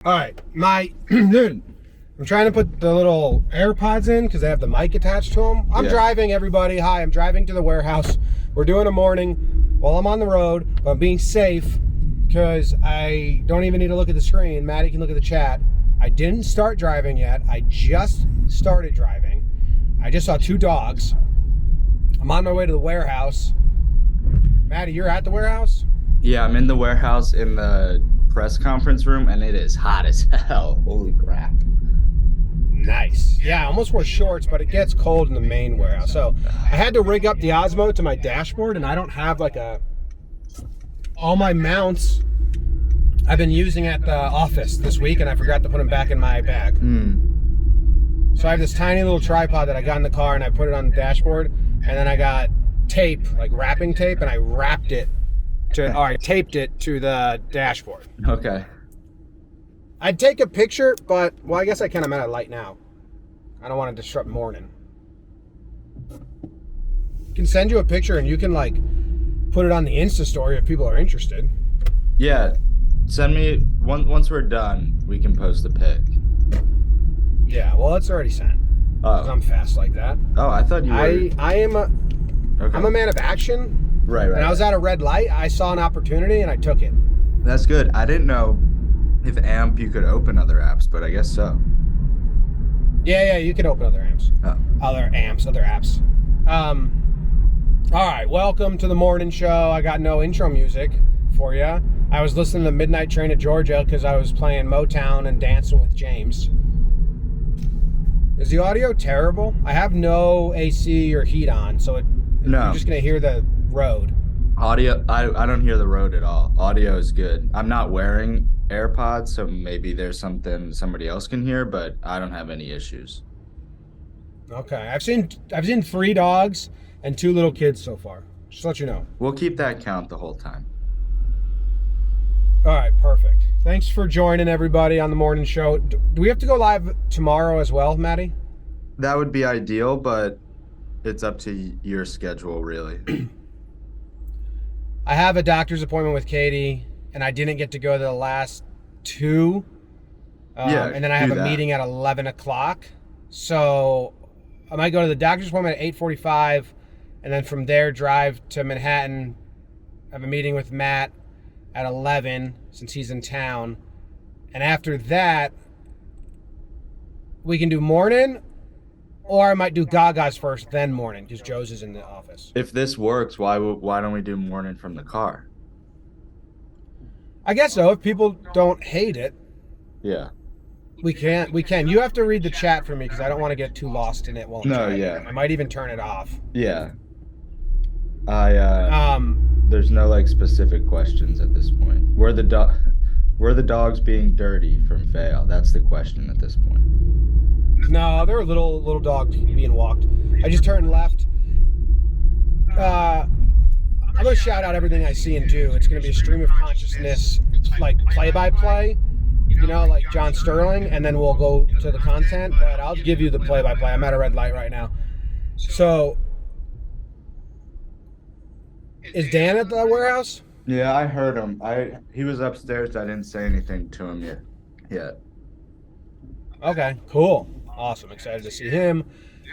All right, dude, I'm trying to put the little AirPods in because they have the mic attached to them. I'm driving, everybody. Hi, I'm driving to the warehouse. We're doing a morning while I'm on the road, but I'm being safe because I don't even need to look at the screen. Matty can look at the chat. I didn't start driving yet. I just started driving. I just saw two dogs. I'm on my way to the warehouse. Matty, you're at the warehouse? Yeah, I'm in the warehouse in the press conference room, and it is hot as hell. Holy crap. Nice. Yeah, I almost wore shorts, but it gets cold in the main warehouse. So I had to rig up the Osmo to my dashboard, and I don't have like all my mounts I've been using at the office this week, and I forgot to put them back in my bag. So I have this tiny little tripod that I got in the car, and I put it on the dashboard, and then I got tape, like wrapping tape, and I taped it to the dashboard. Okay. I'd take a picture, but, well, I guess I can. I'm at a light now. I don't want to disrupt Mornin. I can send you a picture, and you can, like, put it on the Insta story if people are interested. Yeah. Send me, once we're done, we can post the pic. Yeah, well, it's already sent. Oh. I'm fast like that. Oh, I thought you were. I'm a man of action. Right. And I was at a red light. I saw an opportunity, and I took it. That's good. I didn't know if AMP you could open other apps, but I guess so. Yeah, you can open other apps. Oh. Other apps. All right, welcome to the morning show. I got no intro music for you. I was listening to Midnight Train to Georgia because I was playing Motown and dancing with James. Is the audio terrible? I have no AC or heat on, so No. You're just going to hear the road. Audio, I don't hear the road at all. Audio is good. I'm not wearing AirPods, so maybe there's something somebody else can hear, but I don't have any issues. Okay, I've seen 3 dogs and 2 little kids so far. Just to let you know. We'll keep that count the whole time. All right, perfect. Thanks for joining everybody on the morning show. Do we have to go live tomorrow as well, Matty? That would be ideal, but it's up to your schedule, really. I have a doctor's appointment with Katie, and I didn't get to go to the last 2. And then I have a meeting at 11 o'clock. So I might go to the doctor's appointment at 8:45, and then from there drive to Manhattan. I have a meeting with Matt at 11 since he's in town. And after that, we can do morning, or I might do Gaga's first, then morning, because Joe's is in the office. If this works, why don't we do morning from the car? I guess so. If people don't hate it, Yeah. we can. You have to read the chat for me because I don't want to get too lost in it while I'm driving. Yeah. I might even turn it off. Yeah. There's no like specific questions at this point. Were the dogs being dirty from Fail? That's the question at this point. No, there were little dogs being walked. I just turned left. I'm going to shout out everything I see and do. It's going to be a stream of consciousness, like play-by-play, like John Sterling, and then we'll go to the content, but I'll give you the play-by-play. I'm at a red light right now. So, is Dan at the warehouse? Yeah, I heard him. He was upstairs. I didn't say anything to him yet. Okay, cool. Awesome. Excited to see him.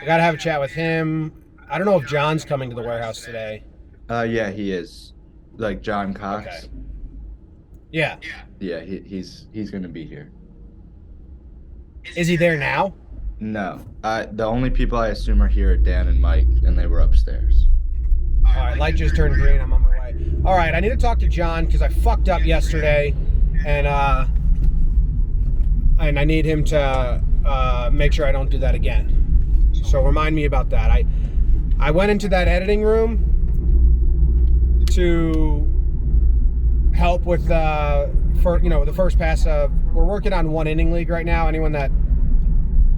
I got to have a chat with him. I don't know if John's coming to the warehouse today. Yeah, he is. Like John Cox. Okay. Yeah. Yeah, he's going to be here. Is he there now? No. The only people I assume are here are Dan and Mike, and they were upstairs. All right, light just turned green. I'm on my way. All right, I need to talk to John because I fucked up yesterday, and I need him to make sure I don't do that again. So remind me about that. I went into that editing room to help with the first pass of. We're working on 1 inning league right now. Anyone that,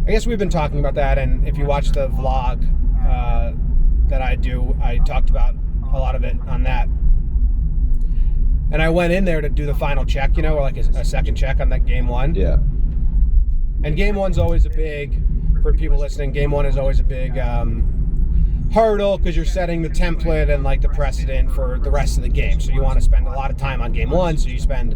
I guess we've been talking about that, and if you watch the vlog that I do, I talked about a lot of it on that. And I went in there to do the final check, or like a second check on that game 1. Yeah. And game 1's always for people listening, game 1 is always a big hurdle because you're setting the template and like the precedent for the rest of the game. So you want to spend a lot of time on game 1, so you spend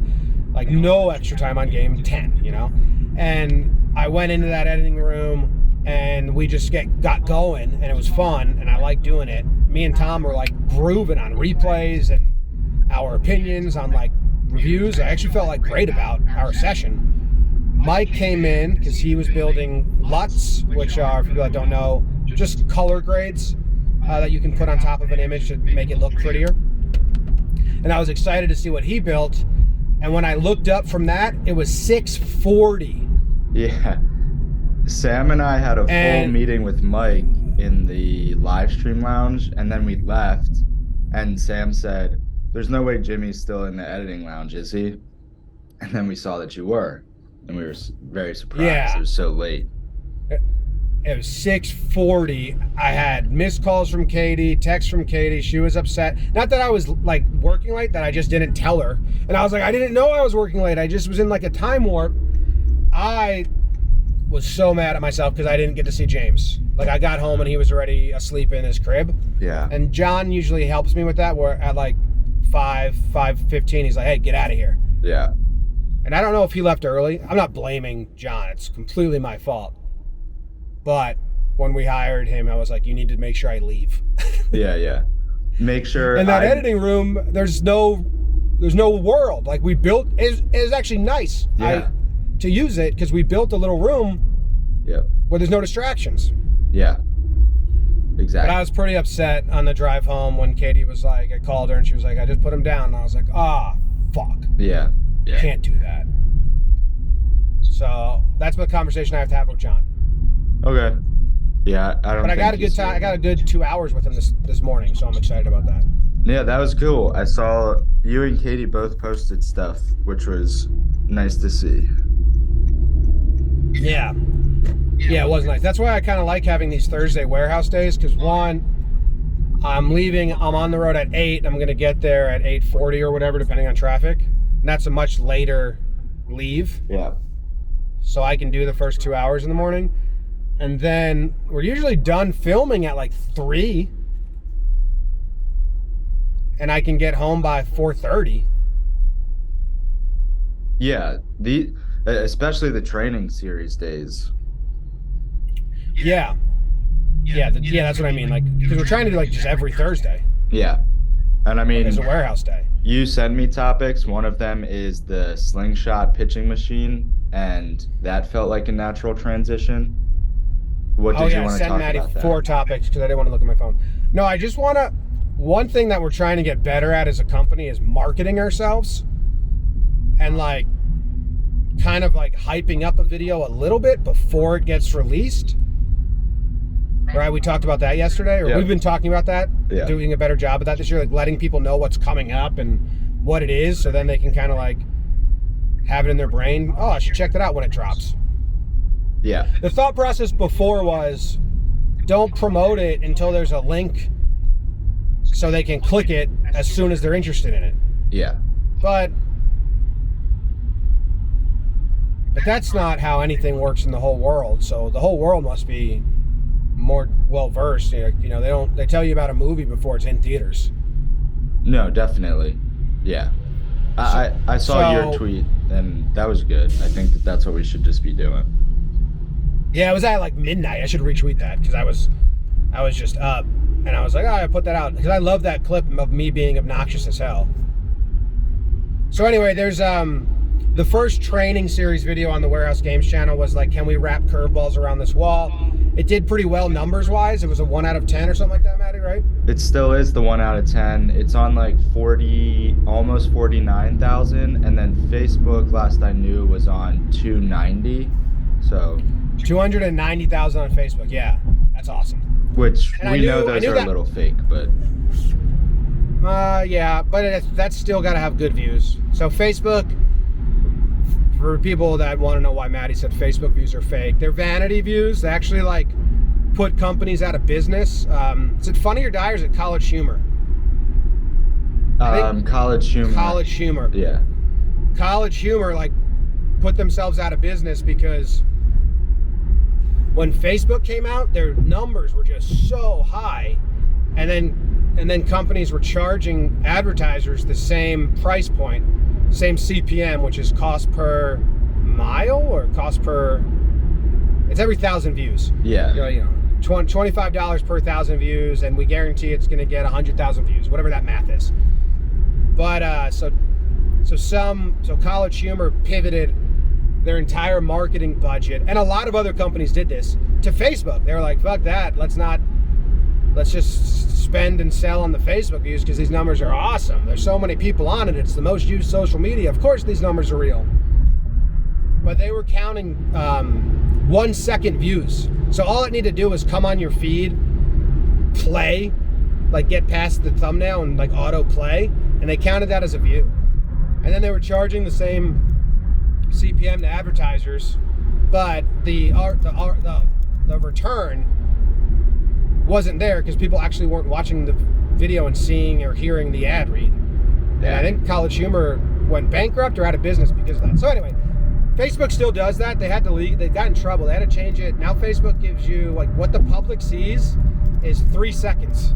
Like no extra time on game 10, you know? And I went into that editing room and we just got going and it was fun and I liked doing it. Me and Tom were like grooving on replays and our opinions on like reviews. I actually felt like great about our session. Mike came in because he was building LUTs, which are, for people that don't know, just color grades that you can put on top of an image to make it look prettier. And I was excited to see what he built. And when I looked up from that, it was 640. Yeah. Sam and I had a full meeting with Mike in the live stream lounge, and then we left. And Sam said, "There's no way Jimmy's still in the editing lounge, is he?" And then we saw that you were. And we were very surprised. Yeah. It was so late. It was 6:40. I had missed calls from Katie, texts from Katie. She was upset. Not that I was like working late, that I just didn't tell her. And I was like, I didn't know I was working late. I just was in like a time warp. I was so mad at myself because I didn't get to see James. Like I got home and he was already asleep in his crib. Yeah. And John usually helps me with that, where at like 5:15, he's like, "Hey, get out of here." Yeah. And I don't know if he left early. I'm not blaming John. It's completely my fault. But when we hired him, I was like, you need to make sure I leave. Yeah. Make sure. In that editing room, there's no world. Like we built, it was actually nice to use it because we built a little room where there's no distractions. Yeah, exactly. But I was pretty upset on the drive home when Katie was like, I called her and she was like, I just put him down. And I was like, fuck. Yeah. Can't do that. So that's the conversation I have to have with John. Okay. Yeah, I don't. But I got a good time. I got a good 2 hours with him this morning, so I'm excited about that. Yeah, that was cool. I saw you and Katie both posted stuff, which was nice to see. Yeah, it was nice. That's why I kind of like having these Thursday warehouse days, because one, I'm on the road at 8. I'm gonna get there at 8:40 or whatever, depending on traffic. And that's a much later leave. Yeah. So I can do the first 2 hours in the morning. And then we're usually done filming at like 3. And I can get home by 4:30. Yeah, especially the training series days. Yeah, that's what I mean. Like, because we're trying to do like just every Thursday. Yeah, and I mean, there's a warehouse day. You send me topics. One of them is the slingshot pitching machine, and that felt like a natural transition. What did you want to talk Matty about? 4 topics because I didn't want to look at my phone. No, I just want to. One thing that we're trying to get better at as a company is marketing ourselves, and like, kind of like hyping up a video a little bit before it gets released. Right, we talked about that yesterday, or we've been talking about that, doing a better job of that this year, like letting people know what's coming up and what it is, so then they can kind of like have it in their brain. Oh, I should check that out when it drops. Yeah. The thought process before was, don't promote it until there's a link so they can click it as soon as they're interested in it. Yeah. But that's not how anything works in the whole world. So the whole world must be more well-versed. You know, they tell you about a movie before it's in theaters. No, definitely. Yeah. I saw your tweet, and that was good. I think that's what we should just be doing. Yeah, it was at like midnight. I should retweet that because I was just up, and I was like, I put that out because I love that clip of me being obnoxious as hell. So anyway, there's the first training series video on the Warehouse Games channel was like, can we wrap curveballs around this wall? It did pretty well numbers-wise. It was a 1 out of 10 or something like that, Matty, right? It still is the 1 out of 10. It's on like 40, almost 49,000, and then Facebook, last I knew, was on 290. So 290,000 on Facebook. Yeah, that's awesome. Which we know those are a little fake, but yeah, but that's still got to have good views. So Facebook, for people that want to know why Matty said Facebook views are fake, they're vanity views. They actually like put companies out of business. Is it Funny or Die, or is it College Humor? College Humor. College Humor. Yeah. College Humor like put themselves out of business because when Facebook came out, their numbers were just so high, and then companies were charging advertisers the same price point. same CPM, which is cost per mile or cost per. It's every 1,000 views. Yeah. You know, $25 per 1,000 views, and we guarantee it's going to get 100,000 views, whatever that math is. But so College Humor pivoted their entire marketing budget, and a lot of other companies did this, to Facebook. They were like, fuck that, let's just spend and sell on the Facebook views because these numbers are awesome. There's so many people on it. It's the most used social media. Of course these numbers are real. But they were counting 1 second views. So all it needed to do was come on your feed, play, like get past the thumbnail and like auto play, and they counted that as a view. And then they were charging the same CPM to advertisers, but the return wasn't there because people actually weren't watching the video and seeing or hearing the ad read. And I think College Humor went bankrupt or out of business because of that. So anyway, Facebook still does that. They had to leave. They got in trouble. They had to change it. Now Facebook gives you, like, what the public sees is 3 seconds.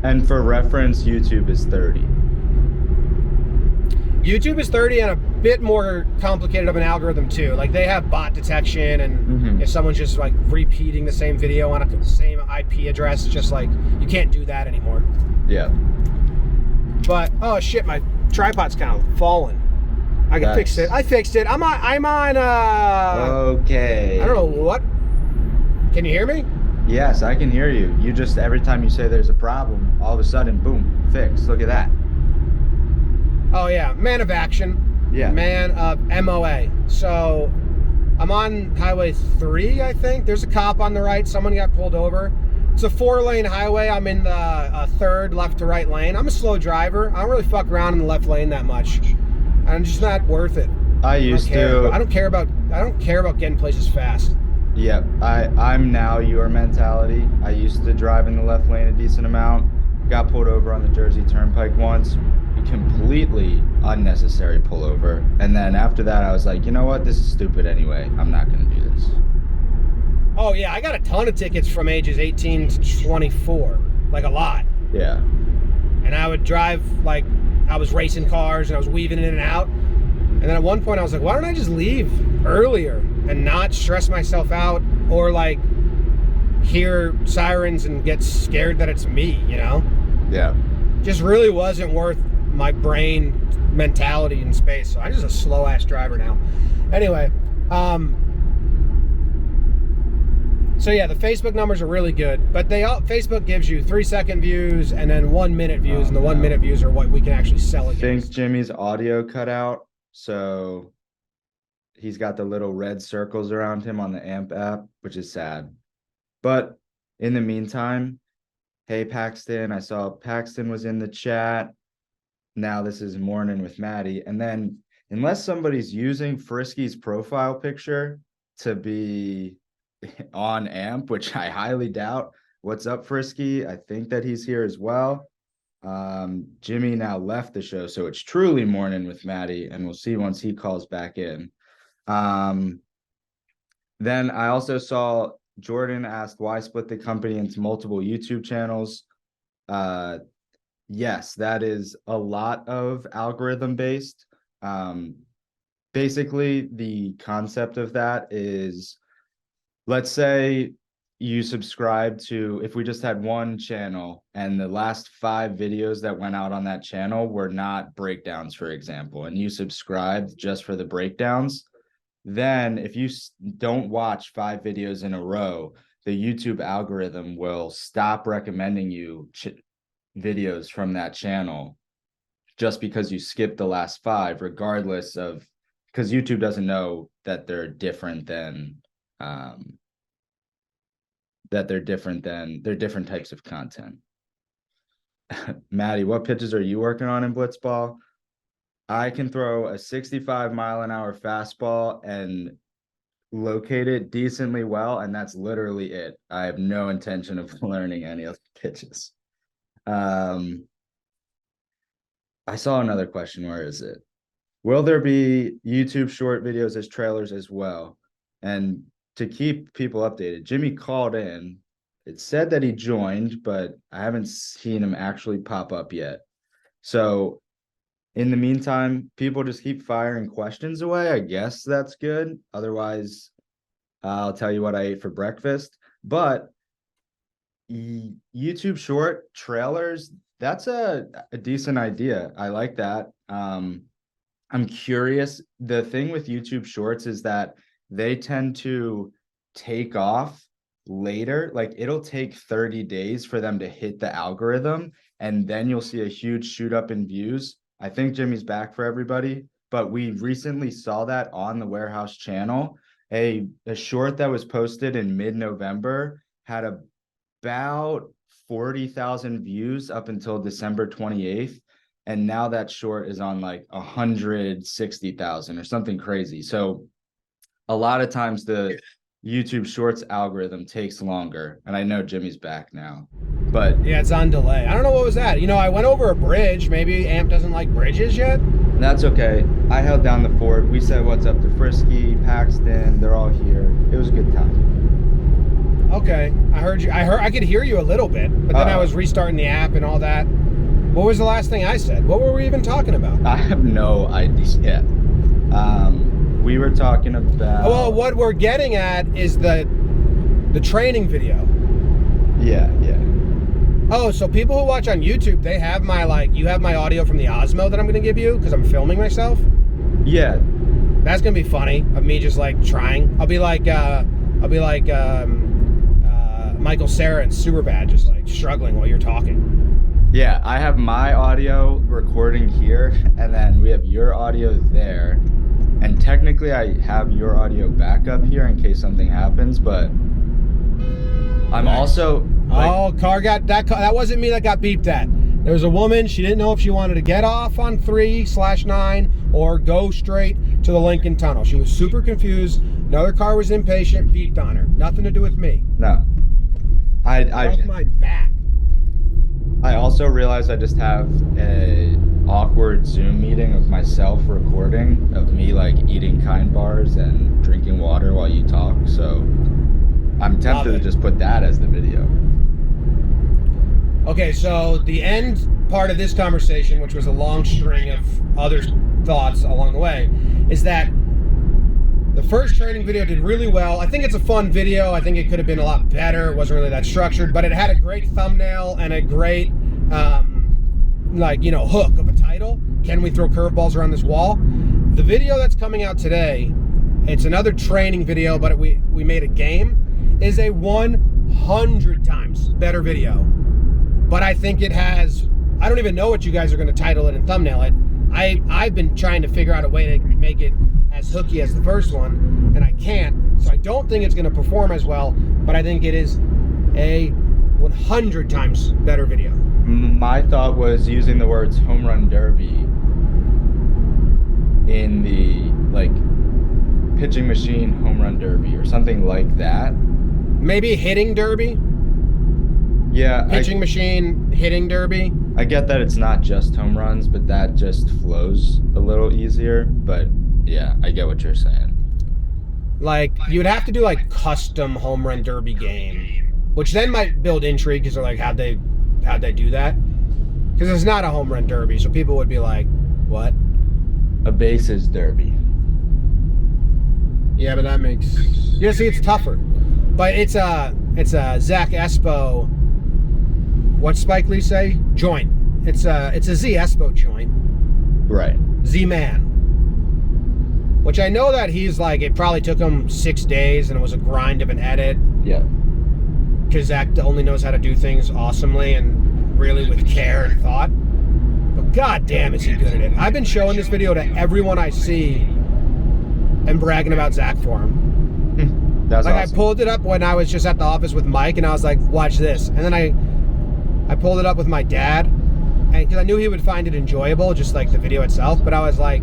And for reference, YouTube is 30. YouTube is 30 and a bit more complicated of an algorithm too. Like they have bot detection, and if someone's just like repeating the same video on a same IP address, just like you can't do that anymore. Yeah. But oh shit, my tripod's kind of falling. I can fix it. I fixed it. I'm on. Okay. I don't know what. Can you hear me? Yes, I can hear you. You just, every time you say there's a problem, all of a sudden, boom, fixed. Look at that. Oh yeah, man of action. Yeah. Man of MOA. So I'm on Highway 3, I think. There's a cop on the right. Someone got pulled over. It's a 4-lane highway. I'm in the third left to right lane. I'm a slow driver. I don't really fuck around in the left lane that much. I'm just not worth it. I used to. I don't care about getting places fast. Yeah, I'm now your mentality. I used to drive in the left lane a decent amount. Got pulled over on the Jersey Turnpike once. Completely unnecessary pullover. And then after that, I was like, you know what? This is stupid anyway. I'm not going to do this. Oh, yeah. I got a ton of tickets from ages 18 to 24. Like a lot. Yeah. And I would drive like I was racing cars and I was weaving in and out. And then at one point I was like, why don't I just leave earlier and not stress myself out or like hear sirens and get scared that it's me, you know? Yeah. Just really wasn't worth my brain mentality in space. So I'm just a slow ass driver now. Anyway, so yeah, the Facebook numbers are really good, but Facebook gives you 3-second views and then 1-minute views, and the 1-minute views are what we can actually sell against. I think Jimmy's audio cut out, so he's got the little red circles around him on the AMP app, which is sad. But in the meantime, hey Paxton, I saw Paxton was in the chat. Now this is Mornin with Matty. And then unless somebody's using Frisky's profile picture to be on AMP, which I highly doubt. What's up, Frisky? I think that he's here as well. Jimmy now left the show, so it's truly Morning with Matty, and we'll see once he calls back in. Then I also saw Jordan asked why split the company into multiple YouTube channels. Yes, that is a lot of algorithm based. Basically, the concept of that is, let's say you subscribe to, if we just had one channel and the last 5 videos that went out on that channel were not breakdowns, for example, and you subscribed just for the breakdowns, then if you don't watch 5 videos in a row, the YouTube algorithm will stop recommending you videos from that channel just because you skipped the last 5, regardless of, because YouTube doesn't know that they're different than they're different types of content. Matty, what pitches are you working on in Blitzball? I can throw a 65-mile-an-hour fastball and locate it decently well, and that's literally it. I have no intention of learning any of the pitches. I saw another question. Where is it? Will there be YouTube short videos as trailers as well? And to keep people updated, Jimmy called in. It said that he joined, but I haven't seen him actually pop up yet. So in the meantime, people just keep firing questions away. I guess that's good. Otherwise, I'll tell you what I ate for breakfast. But YouTube short trailers, that's a decent idea. I like that. I'm curious. The thing with YouTube shorts is that they tend to take off later. Like it'll take 30 days for them to hit the algorithm, and then you'll see a huge shoot up in views. I think Jimmy's back for everybody, but we recently saw that on the Warehouse channel. A short that was posted in mid-November had about 40,000 views up until December 28th. And now that short is on like 160,000 or something crazy. So a lot of times the YouTube Shorts algorithm takes longer. And I know Jimmy's back now, but yeah, it's on delay. I don't know what was that. You know, I went over a bridge. Maybe Amp doesn't like bridges yet. That's okay. I held down the fort. We said what's up to Frisky, Paxton. They're all here. It was a good time. Okay, I heard you. I could hear you a little bit, but then I was restarting the app and all that. What was the last thing I said? What were we even talking about? I have no idea. We were talking about... Well, what we're getting at is the training video. Yeah. Oh, so people who watch on YouTube, they have my, you have my audio from the Osmo that I'm going to give you because I'm filming myself? Yeah. That's going to be funny, of me just, trying. I'll be like Michael Cera in Superbad, just, struggling while you're talking. Yeah, I have my audio recording here, and then we have your audio there. And technically, I have your audio backup here in case something happens, but I'm also... car got... That wasn't me that got beeped at. There was a woman, she didn't know if she wanted to get off on 3/9 or go straight to the Lincoln Tunnel. She was super confused. Another car was impatient, beeped on her. Nothing to do with me. No. Off my back. I also realized I just have a awkward Zoom meeting of myself recording of me eating Kind bars and drinking water while you talk. So I'm tempted to just put that as the video. Okay, so the end part of this conversation, which was a long string of other thoughts along the way, is that the first training video did really well. I think it's a fun video. I think it could have been a lot better. It wasn't really that structured, but it had a great thumbnail and a great, hook of a title. Can we throw curveballs around this wall? The video that's coming out today, it's another training video, but we made a game, is a 100 times better video. But I think it has, I don't even know what you guys are going to title it and thumbnail it. I've been trying to figure out a way to make it as hooky as the first one, and I can't, so I don't think it's going to perform as well, but I think it is a 100 times better video. My thought was using the words home run derby in the pitching machine home run derby or something like that. Maybe hitting derby? Yeah. Pitching machine hitting derby? I get that it's not just home runs, but that just flows a little easier, but yeah, I get what you're saying. You would have to do custom home run derby game, which then might build intrigue because they're how'd they do that? Because it's not a home run derby, so people would be like, what? A bases derby. Yeah, but that makes... Yeah, see, it's tougher. But it's a Zach Espo, what's Spike Lee say? Joint. It's a Z Espo joint. Right. Z-Man. Which I know that he's it probably took him 6 days and it was a grind of an edit. Yeah. Because Zach only knows how to do things awesomely and really with care and thought. But goddamn is he good at it. I've been showing this video to everyone I see and bragging about Zach for him. That's awesome. I pulled it up when I was just at the office with Mike and I was like, watch this. And then I pulled it up with my dad, and because I knew he would find it enjoyable, just the video itself, but I was like,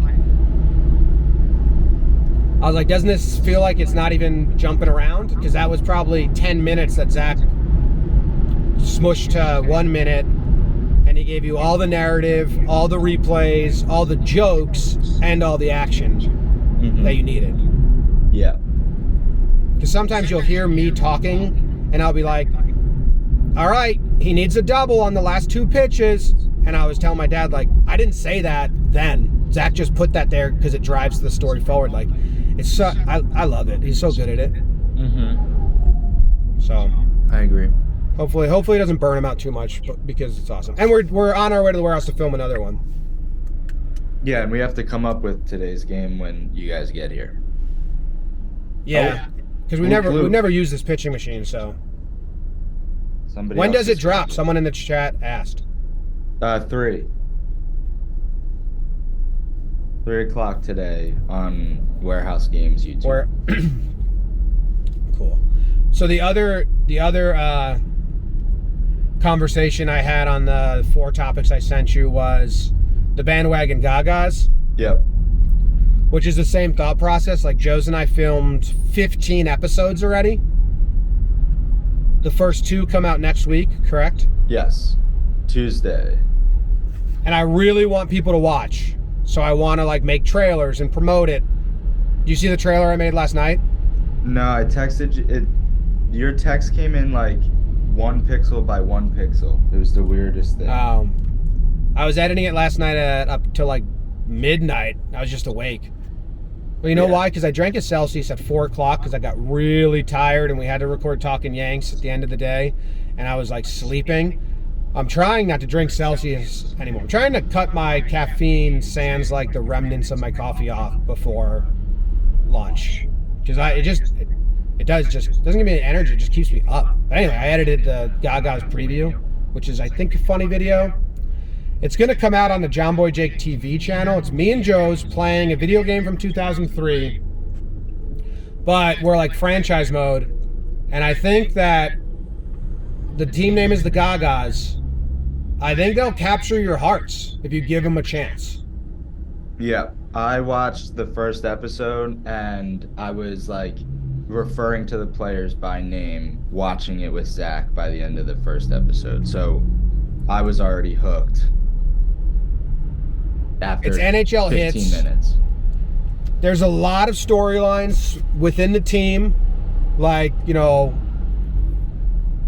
doesn't this feel like it's not even jumping around? Because that was probably 10 minutes that Zach smushed to 1 minute, and he gave you all the narrative, all the replays, all the jokes, and all the action that you needed. Yeah. Because sometimes you'll hear me talking, and I'll be like, all right, he needs a double on the last 2 pitches. And I was telling my dad, like, I didn't say that then. Zach just put that there because it drives the story forward. Like, it's so, I love it. He's so good at it. Mm-hmm. So I agree. Hopefully it doesn't burn him out too much, because it's awesome. And we're on our way to the warehouse to film another one. Yeah, and we have to come up with today's game when you guys get here. Yeah, because we've never used this pitching machine. So when does it drop? Someone in the chat asked. 3 o'clock today on Warehouse Games YouTube. Cool. So the other conversation I had on the 4 topics I sent you was the Bandwagon Gagas. Yep. Which is the same thought process. Like, Joe's and I filmed 15 episodes already. The first 2 come out next week, correct? Yes. Tuesday. And I really want people to watch. So I want to, like, make trailers and promote it. Do you see the trailer I made last night? No, I texted you. Your text came in like 1 pixel by 1 pixel. It was the weirdest thing. I was editing it last night up till like midnight. I was just awake. Well, you know why? Because I drank a Celsius at 4 o'clock because I got really tired and we had to record Talking Yanks at the end of the day. And I was like sleeping. I'm trying not to drink Celsius anymore. I'm trying to cut my caffeine sans like the remnants of my coffee off before lunch. Because it doesn't give me any energy. It just keeps me up. But anyway, I edited the Gaga's preview, which is, I think, a funny video. It's going to come out on the Jomboy JJTV channel. It's me and Joe's playing a video game from 2003. But we're like franchise mode. And I think that the team name is the Gagas. I think they'll capture your hearts if you give them a chance. Yeah. I watched the first episode and I was like referring to the players by name, watching it with Zach by the end of the first episode. So I was already hooked after it's NHL 15 hits. minutes. There's a lot of storylines within the team. Like, you know,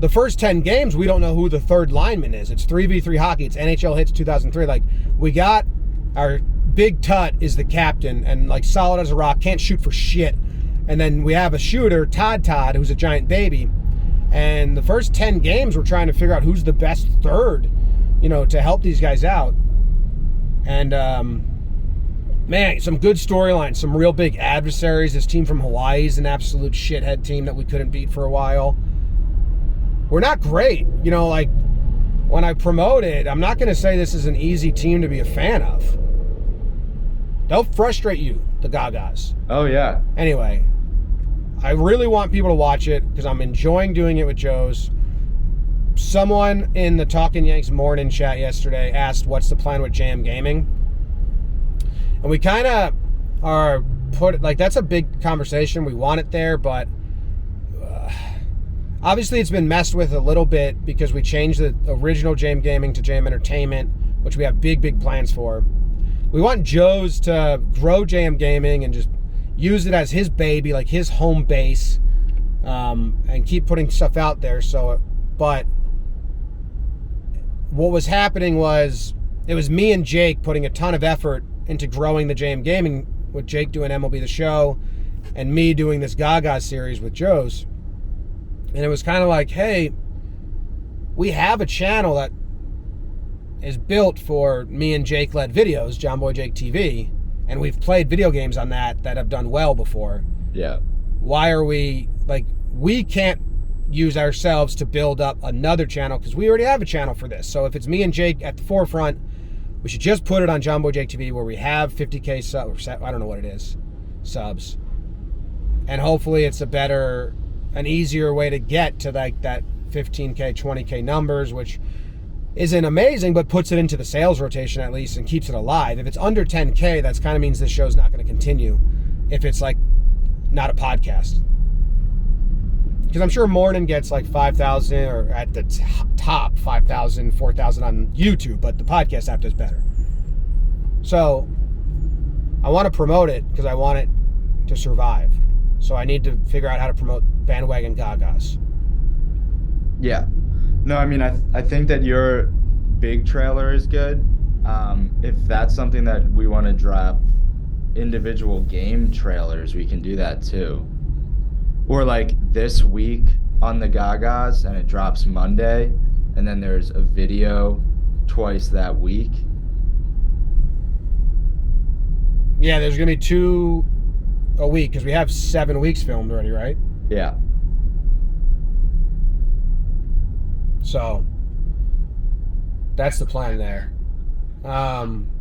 the first 10 games, we don't know who the third lineman is. It's 3v3 hockey. It's NHL hits 2003. Like, we got our Big Tut is the captain and like solid as a rock, can't shoot for shit. And then we have a shooter, Todd, who's a giant baby. And the first 10 games, we're trying to figure out who's the best third, you know, to help these guys out. And, man, some good storylines, some real big adversaries. This team from Hawaii is an absolute shithead team that we couldn't beat for a while. We're not great. You know, like, when I promote it, I'm not going to say this is an easy team to be a fan of. They'll frustrate you, the Gagas. Oh, yeah. Anyway, I really want people to watch it because I'm enjoying doing it with Joe's. Someone in the Talking Yanks Mornin chat yesterday asked, what's the plan with JM Gaming? And we kind of are that's a big conversation. We want it there, but obviously it's been messed with a little bit because we changed the original JM Gaming to JM Entertainment, which we have big plans for. We want Joe's to grow JM Gaming and just use it as his baby, like his home base, and keep putting stuff out there. But what was happening was it was me and Jake putting a ton of effort into growing the JM Gaming, with Jake doing MLB The Show and me doing this Gaga series with Joe's. And it was kind of like, hey, we have a channel that is built for me and Jake-led videos, Jomboy JJTV, and we've played video games on that have done well before. Yeah. Why are we, like, we can't use ourselves to build up another channel because we already have a channel for this. So if it's me and Jake at the forefront, we should just put it on Jomboy JJTV where we have 50K subs, I don't know what it is, subs. And hopefully it's an easier way to get to like that 15K, 20K numbers, which isn't amazing, but puts it into the sales rotation at least and keeps it alive. If it's under 10K, that's kind of means this show's not going to continue if it's like not a podcast. Because I'm sure Mornin gets like 5,000 or at the top 5,000, 4,000 on YouTube, but the podcast app does better. So I want to promote it because I want it to survive. So I need to figure out how to promote Bandwagon Gagas. Yeah. No, I mean, I think that you're big trailer is good. If that's something that we want to drop individual game trailers, we can do that too. Or like this week on the Gagas, and it drops Monday, and then there's a video twice that week. Yeah, there's gonna be 2 a week because we have 7 weeks filmed already, right? Yeah. So that's the plan there.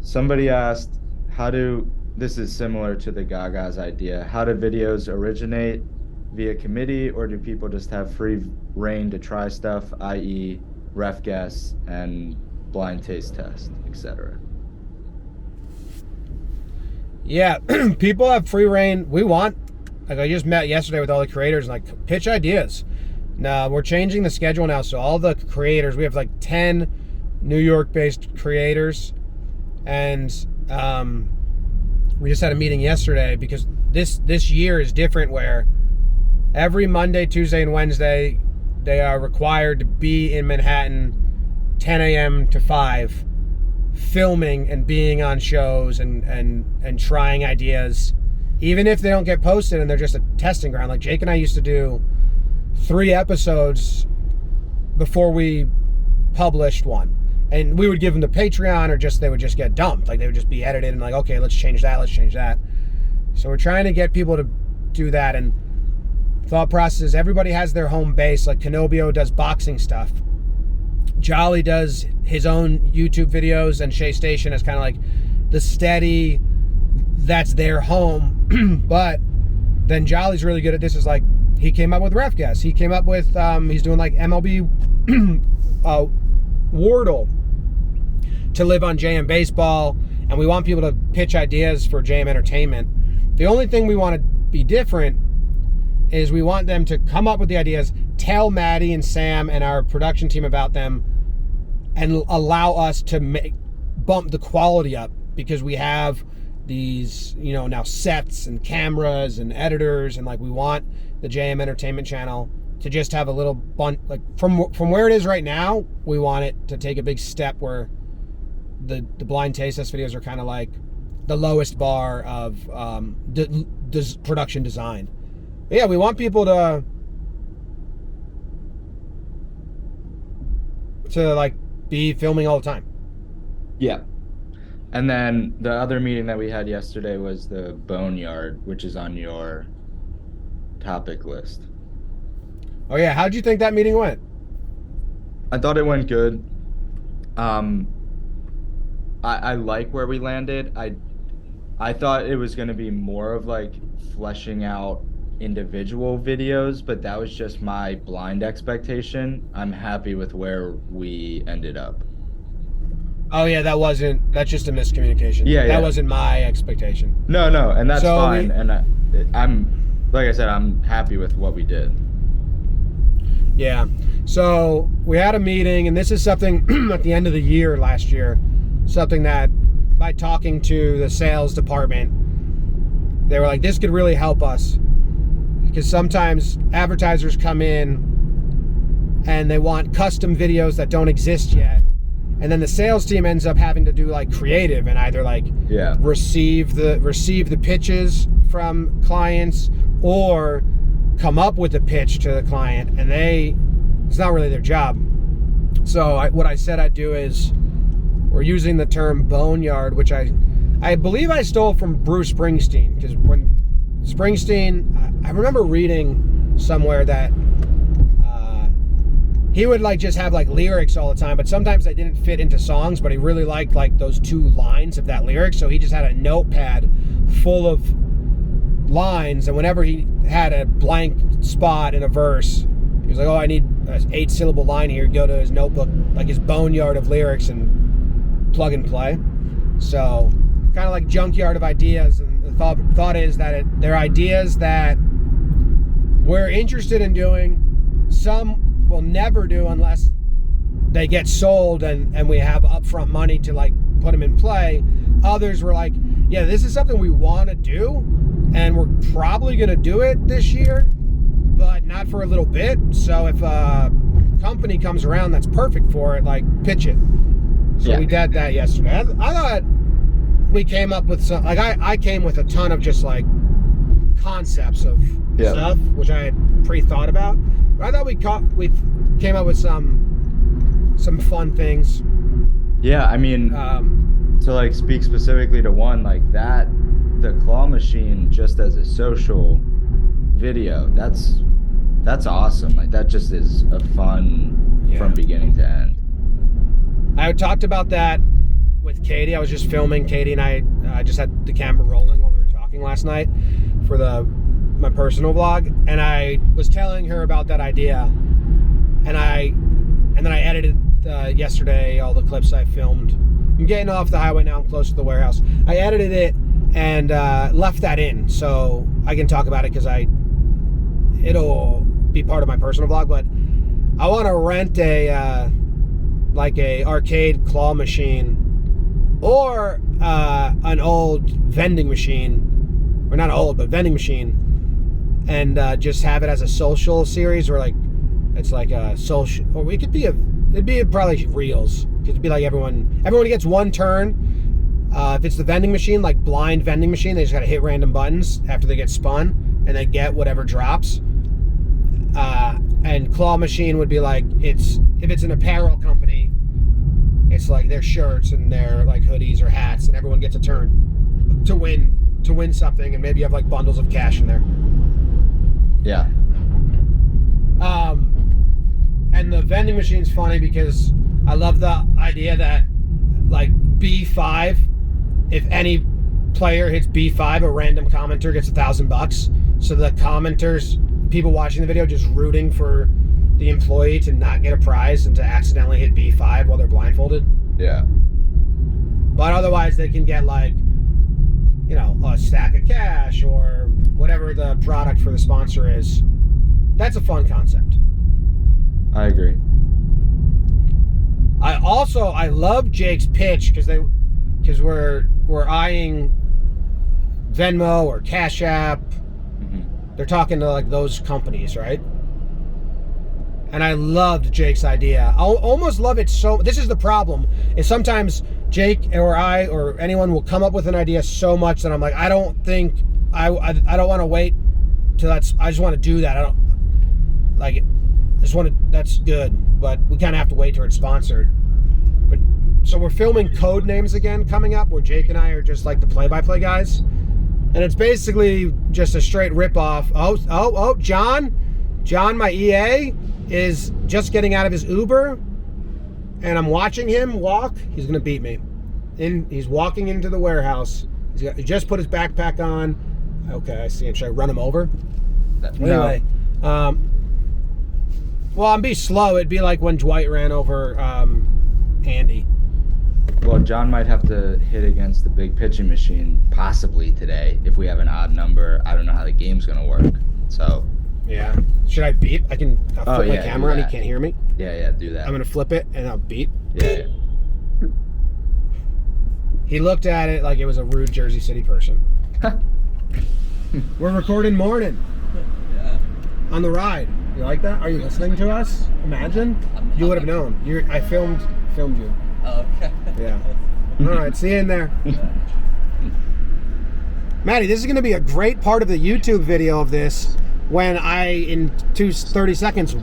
Somebody asked, this is similar to the Gaga's idea, how do videos originate via committee, or do people just have free reign to try stuff, i.e. ref guess and blind taste test, etc.? Yeah, people have free reign. We want, like I just met yesterday with all the creators, and like pitch ideas. Now we're changing the schedule now, so all the creators, we have like 10 New York-based creators, and we just had a meeting yesterday because this year is different, where every Monday, Tuesday, and Wednesday they are required to be in Manhattan 10 a.m. to 5, filming and being on shows and trying ideas, even if they don't get posted and they're just a testing ground. Like Jake and I used to do 3 episodes before we published one, and we would give them to Patreon, or they would just get dumped. Like they would just be edited and like, okay, let's change that. So we're trying to get people to do that. And thought process is everybody has their home base. Like Kenobio does boxing stuff, Jolly does his own YouTube videos, and Shea Station is kind of like the steady, that's their home. But then Jolly's really good at this. Is like, he came up with ref guess. He came up with, he's doing like MLB Wordle to live on JM Baseball. And we want people to pitch ideas for JM Entertainment. The only thing we want to be different is we want them to come up with the ideas, tell Matty and Sam and our production team about them, and allow us to bump the quality up, because we have these, now sets and cameras and editors, and like we want the JM Entertainment channel to just have a little bunch, like from where it is right now, we want it to take a big step where the blind taste test videos are kind of like the lowest bar of production design. But yeah, we want people to like be filming all the time. Yeah. And then the other meeting that we had yesterday was the boneyard, which is on your topic list. Oh yeah, how'd you think that meeting went? I thought it went good. I like where we landed. I thought it was going to be more of like fleshing out individual videos, but that was just my blind expectation. I'm happy with where we ended up. Oh yeah, that's just a miscommunication. Yeah, that wasn't my expectation. No, and that's fine. And I'm, like I said, I'm happy with what we did. Yeah. So we had a meeting, and this is something at the end of the year last year, something that by talking to the sales department, they were like, this could really help us, because sometimes advertisers come in and they want custom videos that don't exist yet. And then the sales team ends up having to do like creative and either like receive the pitches from clients or come up with a pitch to the client, and it's not really their job. So what I said I'd do is, we're using the term boneyard, which I believe I stole from Bruce Springsteen, because when Springsteen, I remember reading somewhere that he would like just have like lyrics all the time, but sometimes they didn't fit into songs, but he really liked like those 2 lines of that lyric, so he just had a notepad full of lines, and whenever he had a blank spot in a verse, he was like, oh, I need an 8-syllable line here. Go to his notebook, like his boneyard of lyrics, and plug and play. So kind of like junkyard of ideas. And the thought is that they're ideas that we're interested in doing. Some will never do unless they get sold and we have upfront money to like put them in play. Others were like, yeah, this is something we want to do, and we're probably going to do it this year, but not for a little bit. So if a company comes around that's perfect for it, like, pitch it. So we did that yesterday. I thought we came up with some, like I came with a ton of just like concepts of stuff, which I had pre-thought about. But I thought we came up with some fun things. Yeah, I mean, to like speak specifically to one, like that, the claw machine just as a social video, that's awesome. Like that just is a fun from beginning to end. I talked about that with Katie. I was just filming. Katie and I just had the camera rolling while we were talking last night for my personal vlog, and I was telling her about that idea, and then I edited yesterday all the clips I filmed. I'm getting off the highway now. I'm close to the warehouse. I edited it and left that in so I can talk about it because it'll be part of my personal vlog. But I want to rent like a arcade claw machine or an old vending machine, or not old, but vending machine, and just have it as a social series, or like it's like a social, or it'd be probably reels. It'd be like everyone gets one turn. If it's the vending machine, like blind vending machine, they just gotta hit random buttons after they get spun, and they get whatever drops. And claw machine would be like, if it's an apparel company, it's like their shirts and their like hoodies or hats, and everyone gets a turn to win something, and maybe you have like bundles of cash in there. Yeah. And the vending machine's funny because I love the idea that like B5, if any player hits B5, a random commenter gets $1,000. So the commenters, people watching the video, just rooting for the employee to not get a prize and to accidentally hit B5 while they're blindfolded. Yeah. But otherwise they can get like, you know, a stack of cash or whatever the product for the sponsor is. That's a fun concept. I agree. I love Jake's pitch because we're eyeing Venmo or Cash App. Mm-hmm. They're talking to like those companies, right? And I loved Jake's idea. I almost love it so. This is the problem. Is sometimes Jake or I or anyone will come up with an idea so much that I'm like, I don't want to wait till I just want to do that. I don't like it. I just want to. That's good, but we kind of have to wait till it's sponsored. But so we're filming Codenames again coming up, where Jake and I are just like the play-by-play guys, and it's basically just a straight rip-off. Oh, John, my EA is just getting out of his Uber, and I'm watching him walk. He's gonna beat me. He's walking into the warehouse. He just put his backpack on. Okay, I see him. Should I run him over? No. Anyway, well, I'm be slow. It'd be like when Dwight ran over Andy. Well, John might have to hit against the big pitching machine possibly today if we have an odd number. I don't know how the game's gonna work. So. Yeah. Should I beep? I'll flip my camera and he can't hear me. Yeah, do that. I'm gonna flip it and I'll beep. Yeah. He looked at it like it was a rude Jersey City person. We're recording Mornin. Yeah. On the ride. You like that? Are you listening to us? Imagine. You would have known. I filmed you. Oh, okay. Yeah. All right. See you in there. Matty, this is going to be a great part of the YouTube video of this when I, in 30 seconds,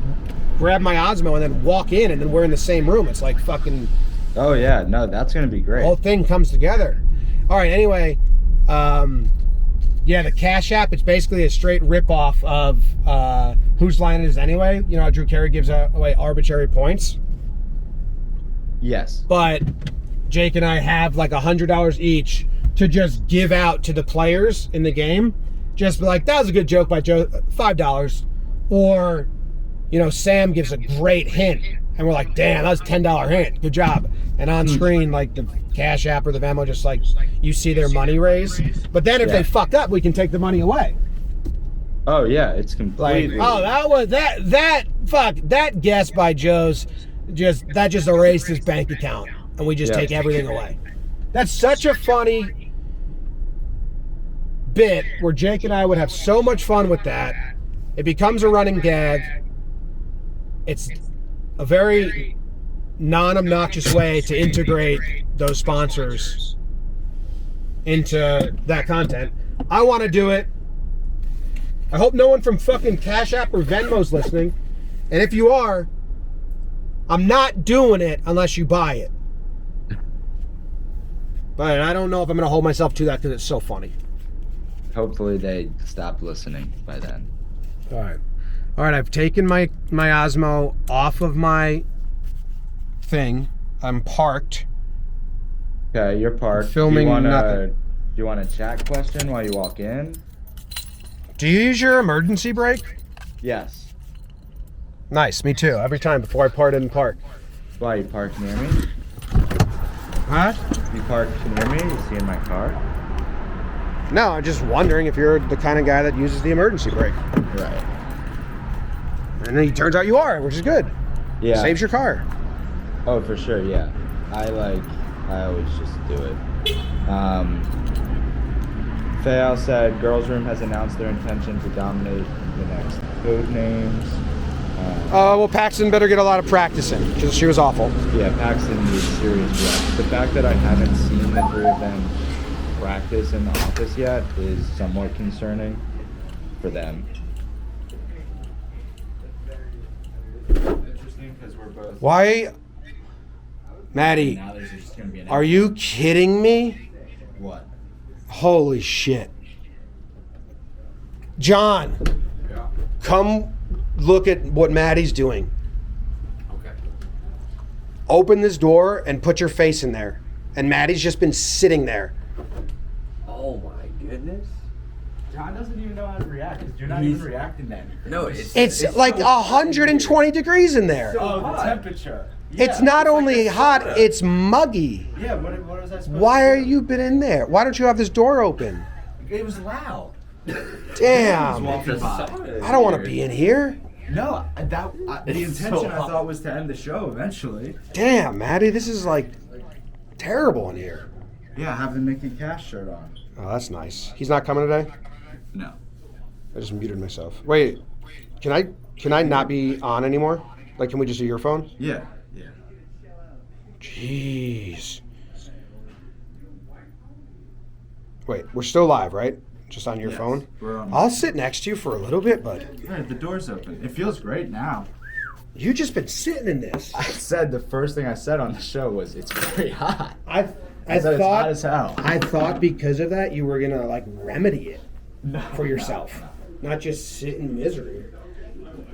grab my Osmo and then walk in, and then we're in the same room. It's like fucking... Oh, yeah. No, that's going to be great. The whole thing comes together. All right. Anyway, yeah, the Cash App, it's basically a straight rip-off of Whose Line It Is Anyway. You know how Drew Carey gives away arbitrary points? Yes. But Jake and I have like $100 each to just give out to the players in the game. Just be like, that was a good joke by Joe, $5. Or, you know, Sam gives a great hint, and we're like, damn, that was a $10 hint. Good job. And on screen, like the Cash App or the Venmo, just like you see their money raise. But then if they fuck up, we can take the money away. Oh yeah, it's completely. Like, oh, that was that guess by Joe's just erased his bank account, and we just take everything away. That's such a funny bit where Jake and I would have so much fun with that. It becomes a running gag. It's a very non-obnoxious way to integrate those sponsors into that content. I want to do it. I hope no one from fucking Cash App or Venmo's listening. And if you are, I'm not doing it unless you buy it. But I don't know if I'm going to hold myself to that because it's so funny. Hopefully they stop listening by then. All right. I've taken my Osmo off of my thing. I'm parked. Okay, you're parked. I'm filming nothing. Do you want a chat question while you walk in? Do you use your emergency brake? Yes. Nice, me too. Every time before I part in park. Why, you parked near me? Huh? You parked near me? You see in my car? No, I'm just wondering if you're the kind of guy that uses the emergency brake. Right. And then it turns out you are, which is good. Yeah. Saves your car. Oh, for sure, yeah. I always just do it. Fayal said, Girls Room has announced their intention to dominate the next Codenames. Well, Paxton better get a lot of practice in, because she was awful. Yeah, Paxton needs serious reps. The fact that I haven't seen the three of them practice in the office yet is somewhat concerning for them. Interesting, because we're both... Why? Maddie, are you kidding me? What? Holy shit. John, come look at what Maddie's doing. Okay. Open this door and put your face in there. And Maddie's just been sitting there. Oh my goodness. John doesn't even know how to react because you're not even reacting to anything. No, It's like 120 degrees in there. Oh, the temperature. It's not only hot, it's muggy. Yeah, what was I supposed to do? Why are you been in there? Why don't you have this door open? It was loud. Damn. Walking by. I don't want to be in here. No, the intention I thought was to end the show eventually. Damn, Maddie, this is like terrible in here. Yeah, have the Mickey Cash shirt on. Oh, that's nice. He's not coming today? No. I just muted myself. Wait, can I not be on anymore? Like, can we just do your phone? Yeah. Jeez. Wait, we're still live, right? Just on your phone? We're on. I'll sit next to you for a little bit, but Right, the door's open. It feels great now. you just been sitting in this. I said the first thing I said on the show was it's very hot. I said it's hot thought as hell. I thought because of that you were gonna like remedy it for yourself, not just sit in misery.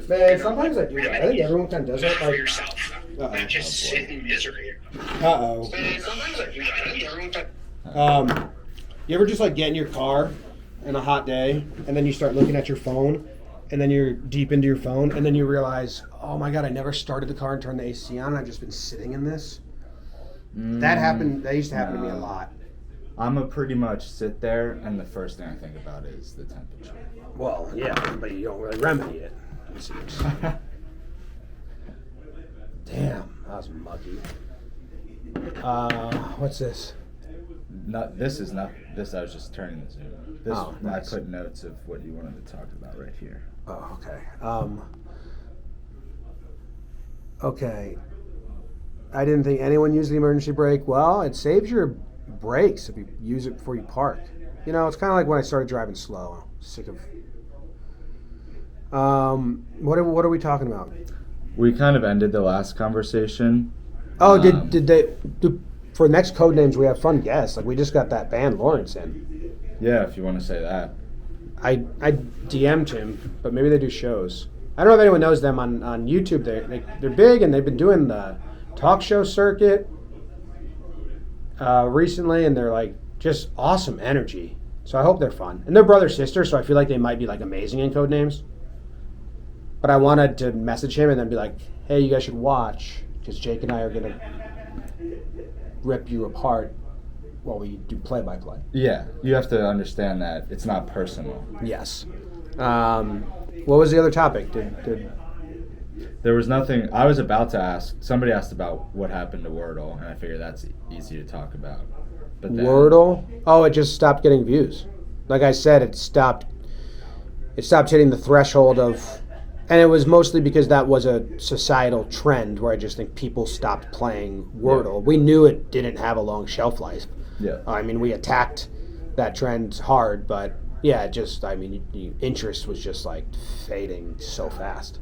Man, sometimes I do that. I think everyone kind of does that. For Like, yourself, not just sit in misery. uh-oh. Sometimes I do that. I think everyone You ever just like get in your car on a hot day and then you start looking at your phone and then you're deep into your phone and then you realize, oh my God, I never started the car and turned the AC on. I've just been sitting in this. That happened. That used to happen to me a lot. I'm a pretty much sit there and the first thing I think about is the temperature. Well, yeah, but you don't really remedy it. It seems. Damn, that was muggy. What's this? This is not this. I was just turning the Zoom. This Oh, nice. I put notes of what you wanted to talk about right here. Oh, okay. Okay. I didn't think anyone used the emergency brake. Well, it saves your brakes if you use it before you park. You know, it's kind of like when I started driving slow. I'm sick of. What are we talking about? We kind of ended the last conversation. Oh, did they for next Codenames we have fun guests? Like we just got that band Lawrence in. Yeah, if you want to say that. I DM'd him, but maybe they do shows. I don't know if anyone knows them on YouTube. They're big and they've been doing the talk show circuit recently, and they're like just awesome energy. So I hope they're fun. And they're brother sister, so I feel like they might be like amazing in Codenames. But I wanted to message him and then be like, hey, you guys should watch because Jake and I are gonna rip you apart while we do play-by-play. Yeah, you have to understand that it's not personal. Yes. What was the other topic? Did There was nothing. I was about to ask. Somebody asked about what happened to Wordle, and I figured that's easy to talk about. But then, Wordle? Oh, it just stopped getting views. Like I said, it stopped hitting the threshold of And it was mostly because that was a societal trend where I just think people stopped playing Wordle. Yeah. We knew it didn't have a long shelf life. Yeah. I mean, we attacked that trend hard, but yeah, interest was just like fading so fast.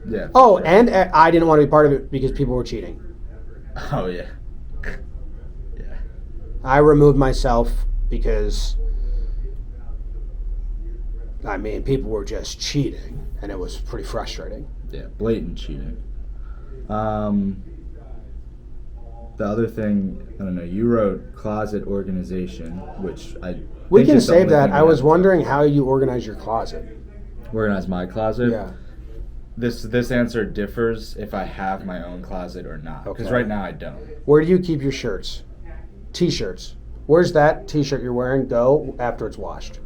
Yeah. Oh, sure. And I didn't want to be part of it because people were cheating. Oh, yeah. Yeah. I removed myself because, people were just cheating, and it was pretty frustrating. Yeah, blatant cheating. The other thing, I don't know, you wrote closet organization, which we can save that. I was wondering how you organize your closet. Organize my closet? Yeah. This answer differs if I have my own closet or not. Because right now I don't. Where do you keep your shirts? T-shirts. Where's that T-shirt you're wearing go after it's washed?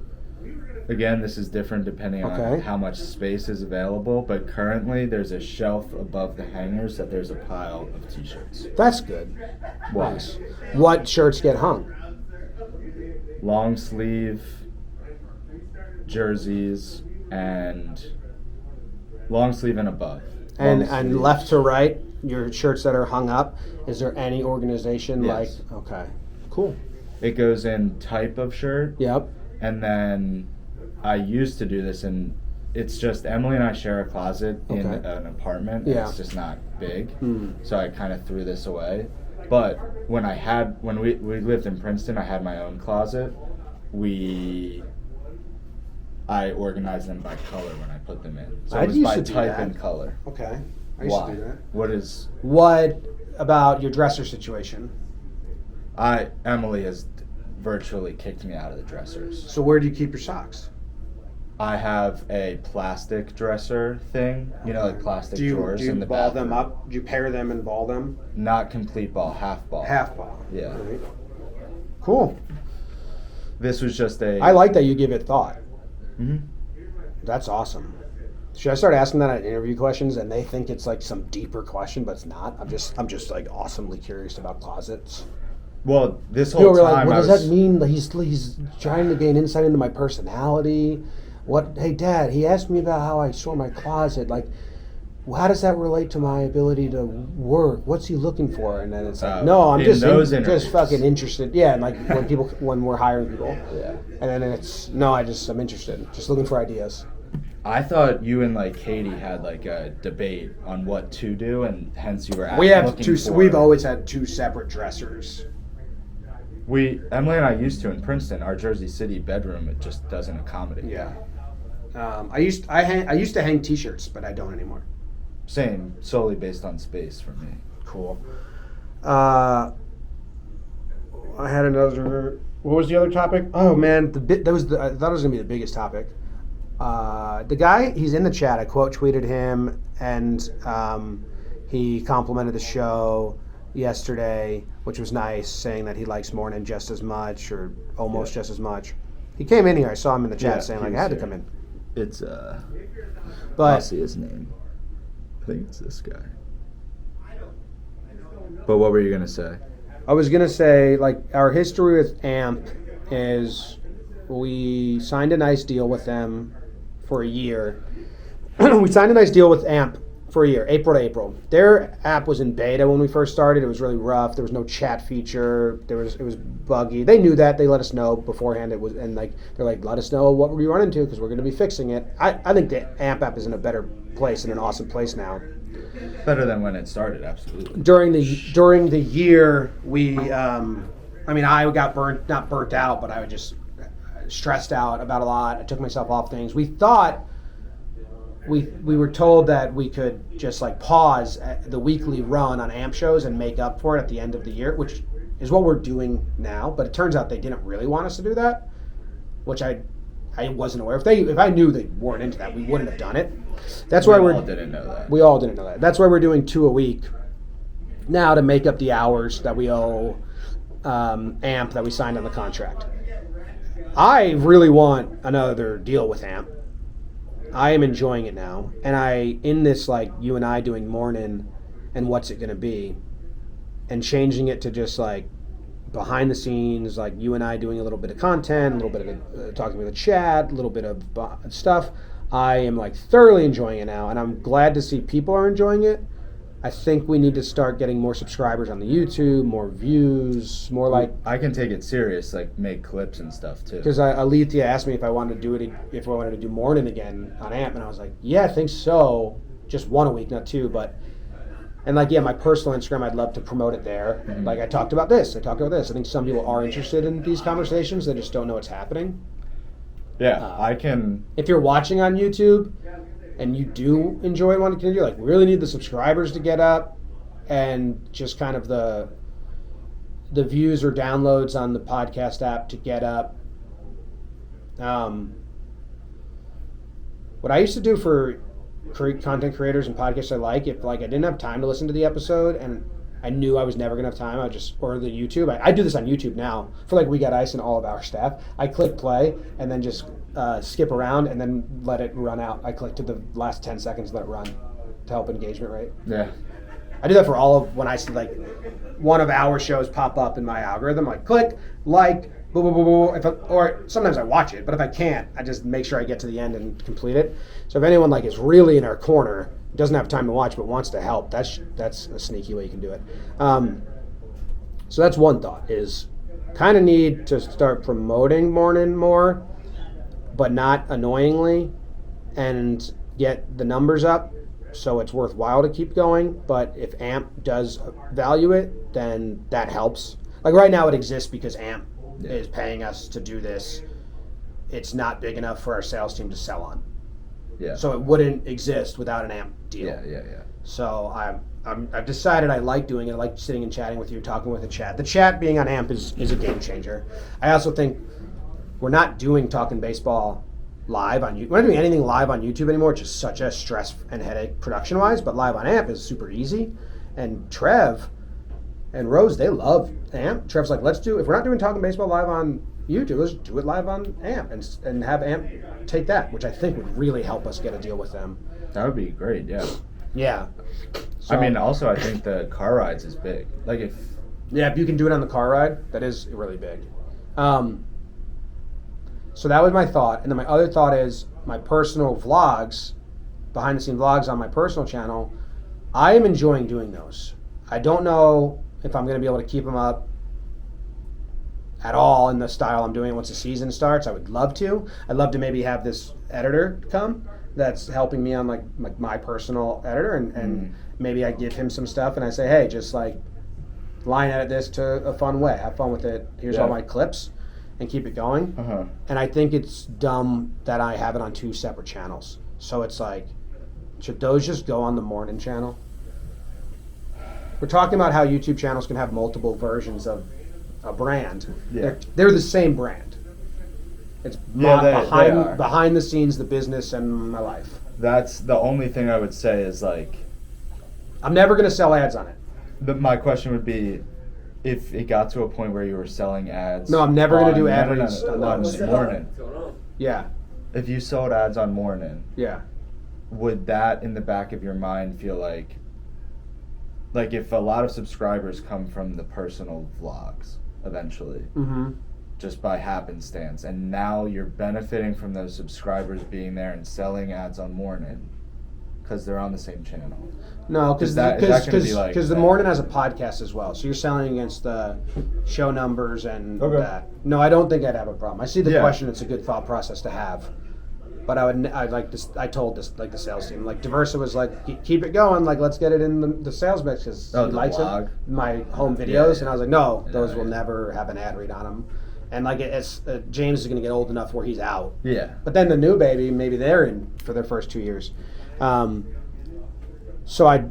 Again, this is different depending on how much space is available, but currently there's a shelf above the hangers that there's a pile of T-shirts. That's good. Why? Nice. What shirts get hung? Long sleeve, jerseys, and long sleeve and above. And left to right, your shirts that are hung up, is there any organization yes. Okay, cool. It goes in type of shirt. Yep. And then I used to do this, and it's just Emily and I share a closet in an apartment. And it's just not big, so I kind of threw this away. But when we lived in Princeton, I had my own closet. I organized them by color when I put them in. So it was by type and color. Okay. I used to do that. What about your dresser situation? Emily has virtually kicked me out of the dressers. So where do you keep your socks? I have a plastic dresser thing, like plastic drawers in the bathroom. Do you ball them up? Do you pair them and ball them? Not complete ball, half ball. Half ball. Yeah. Right. Cool. This was just I like that you give it thought. Mm-hmm. That's awesome. Should I start asking that at interview questions and they think it's like some deeper question, but it's not? I'm just like awesomely curious about closets. Well, this whole time, like, what does that mean? He's trying to gain insight into my personality. Hey, Dad, he asked me about how I sort my closet. Like, how does that relate to my ability to work? What's he looking for? And then it's like, no, I'm just fucking interested. Yeah, and like when we're hiring people. Yeah. And then I'm interested. Just looking for ideas. I thought you and like Katie had like a debate on what to do, and hence you were asking. We've always had two separate dressers. Emily and I used to in Princeton. Our Jersey City bedroom, it just doesn't accommodate. Yeah. I used to hang T-shirts, but I don't anymore. Same, solely based on space for me. Cool. I had another. What was the other topic? Oh man, I thought it was gonna be the biggest topic. The guy, he's in the chat. I quote tweeted him, and he complimented the show yesterday, which was nice, saying that he likes Mornin just as much, or almost just as much. He came in here. I saw him in the chat saying like I had to come in. It's I'll see his name. I think it's this guy. But what were you gonna say? I was gonna say, like, our history with AMP is we signed a nice deal with them for a year. We signed a nice deal with AMP for a year, April to April. Their app was in beta when we first started. It was really rough. There was no chat feature. It was buggy. They knew that. They let us know beforehand. They're like, let us know what we run into because we're going to be fixing it. I think the AMP app is in a better place and an awesome place now. Better than when it started, absolutely. During the year, I got not burnt out, but I was just stressed out about a lot. I took myself off things. We thought. We were told that we could just like pause the weekly run on AMP shows and make up for it at the end of the year, which is what we're doing now. But it turns out they didn't really want us to do that, which I wasn't aware. If I knew they weren't into that, we wouldn't have done it. That's why we all didn't know that. We all didn't know that. That's why we're doing 2 a week now to make up the hours that we owe AMP that we signed on the contract. I really want another deal with AMP. I am enjoying it now, and in this, like, you and I doing Mornin and what's it going to be, and changing it to just like behind the scenes, like you and I doing a little bit of content, a little bit of talking with the chat, a little bit of stuff. I am like thoroughly enjoying it now, and I'm glad to see people are enjoying it. I think we need to start getting more subscribers on the YouTube, more views, more like. I can take it serious, like make clips and stuff too. Because Alethea asked me if I wanted to do it, if I wanted to do Mornin again on AMP, and I was like, yeah, I think so. Just 1 a week, not 2, but. And like, yeah, my personal Instagram, I'd love to promote it there. Mm-hmm. Like I talked about this. I think some people are interested in these conversations. They just don't know what's happening. Yeah, I can. If you're watching on YouTube and you do enjoy wanting to continue, like really need the subscribers to get up and just kind of the views or downloads on the podcast app to get up. What I used to do for content creators and podcasts I like, if like I didn't have time to listen to the episode and I knew I was never gonna have time, I just or the YouTube. I do this on YouTube now for like We Got Ice and all of our staff. I click play and then just skip around and then let it run out. I click to the last 10 seconds, let it run to help engagement rate. Yeah. I do that for all of when I see like one of our shows pop up in my algorithm. Like click, like, boo, boo, boo, boo. Or sometimes I watch it, but if I can't, I just make sure I get to the end and complete it. So if anyone like is really in our corner, doesn't have time to watch but wants to help, that's a sneaky way you can do it. So that's one thought, is kind of need to start promoting Mornin more, but not annoyingly, and get the numbers up so it's worthwhile to keep going. But if AMP does value it, then that helps. Like right now it exists because AMP is paying us to do this. It's not big enough for our sales team to sell on. Yeah. So it wouldn't exist without an AMP deal. Yeah. So I've decided I like doing it. I like sitting and chatting with you, talking with the chat. The chat being on AMP is a game changer. I also think we're not doing Talking Baseball live on YouTube. We're not doing anything live on YouTube anymore. It's just such a stress and headache production-wise. But live on AMP is super easy. And Trev and Rose, they love AMP. Trev's like, if we're not doing Talking Baseball live on YouTube, let's do it live on AMP and have AMP take that, which I think would really help us get a deal with them. That would be great, yeah. Yeah. So, I mean, also, I think the car rides is big. Like if you can do it on the car ride, that is really big. So that was my thought. And then my other thought is my personal vlogs, behind-the-scenes vlogs on my personal channel, I am enjoying doing those. I don't know if I'm going to be able to keep them up at all in the style I'm doing it once the season starts. I would love to. I'd love to maybe have this editor come that's helping me on like my personal editor, and maybe I give him some stuff and I say, hey, just like line edit this to a fun way. Have fun with it. Here's all my clips and keep it going. And I think it's dumb that I have it on 2 separate channels. So it's like, should those just go on the Mornin channel? We're talking about how YouTube channels can have multiple versions of a brand. Yeah. They're the same brand. It's behind the scenes, the business, and my life. That's the only thing I would say is like, I'm never going to sell ads on it. My question would be, if it got to a point where you were selling ads. No, I'm never going to do ad reads on Mornin. Yeah. If you sold ads on Mornin, yeah, would that in the back of your mind feel like if a lot of subscribers come from the personal vlogs eventually, just by happenstance, and now you're benefiting from those subscribers being there and selling ads on Mornin because they're on the same channel? No, because the Mornin has a podcast as well, so you're selling against the show numbers and that. No, I don't think I'd have a problem. I see the question; it's a good thought process to have. But I told the sales team, like Diversa was like, keep it going, like let's get it in the sales mix because he likes it, my home videos, and I was like, no, those will never have an ad read on them, and like it's James is gonna get old enough where he's out. Yeah. But then the new baby, maybe they're in for their first 2 years, so I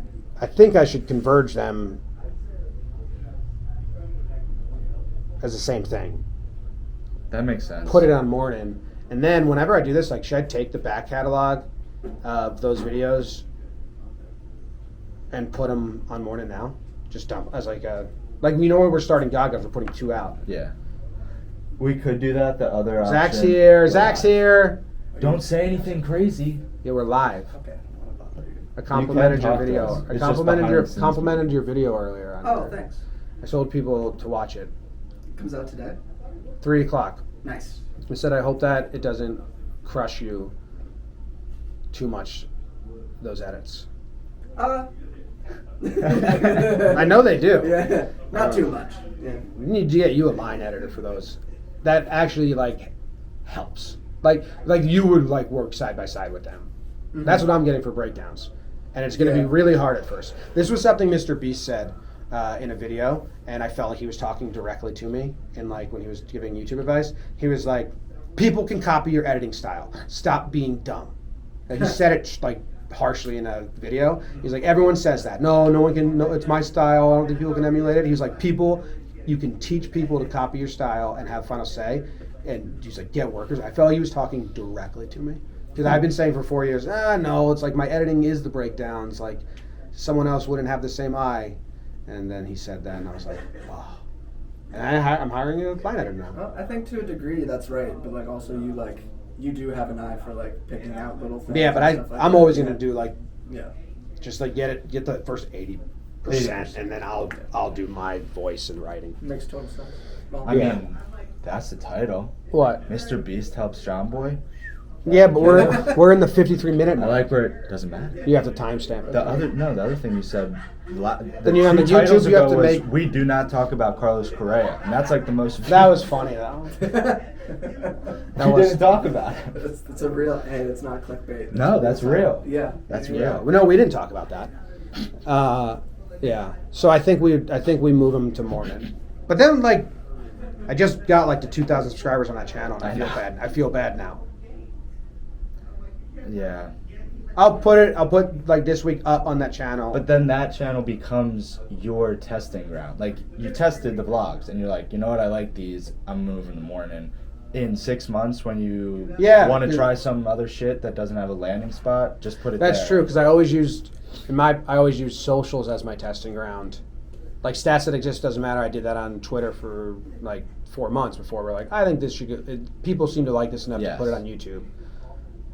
think I should converge them as the same thing. That makes sense. Put it on Mornin. And then whenever I do this, like, should I take the back catalog of those videos and put them on Mornin now? Just dump as like when we're starting Gaga, we're putting 2 out. Yeah. We could do that. The other Zach's option. here. Zach's here. Don't say anything crazy. Yeah, we're live. Okay. I complimented your You can video. talk to us. I It's complimented your video earlier. Oh, thanks. I told people to watch it. Comes out today. 3:00. Nice. I said I hope that it doesn't crush you too much those edits? I I know they do. Yeah, not too much. Yeah. We need to get you a line editor for those. That actually like helps. Like you would like work side by side with them. Mm-hmm. That's what I'm getting for breakdowns, and it's going to be really hard at first. This was something MrBeast said in a video, and I felt like he was talking directly to me. And like when he was giving YouTube advice, he was like, "People can copy your editing style. Stop being dumb." And he said it like harshly in a video. He's like, everyone says that. No one can. No, it's my style. I don't think people can emulate it. He was like, you can teach people to copy your style and have final say. And he's like, get workers. I felt like he was talking directly to me because I've been saying for 4 years, no, it's like my editing is the breakdowns. Like someone else wouldn't have the same eye. And then he said that, and I was like, wow. And I'm hiring a line editor now. Well, I think to a degree that's right, but like also you do have an eye for like picking out little things. Yeah, but I'm that. always gonna do like Yeah. just like get the first 80%, and then I'll do my voice and writing. Makes total sense. Well, I mean, that's the title. What? MrBeast helps Jomboy. Yeah, but we're in the 53-minute I now. like where it doesn't matter. You have to timestamp it. The other thing you said. Then you're on the YouTube. You have to make. We do not talk about Carlos Correa, and that's like the most. That was funny though. We didn't talk about it. it's a real. Hey, it's not clickbait. No, that's real. Yeah. That's Yeah. real. No, we didn't talk about that. Yeah. So I think we move him to Mornin. But then like, I just got like to 2,000 subscribers on that channel, and I feel bad. I feel bad now. Yeah. I'll put like this week up on that channel. But then that channel becomes your testing ground. Like you tested the vlogs, and you're like, you know what, I like these. I'm moving to Mornin. In 6 months, when you want to try some other shit that doesn't have a landing spot, just put it there. That's true, because I always used socials as my testing ground. Like stats that exist doesn't matter. I did that on Twitter for like 4 months before we're like, I think this should go. People seem to like this enough to put it on YouTube.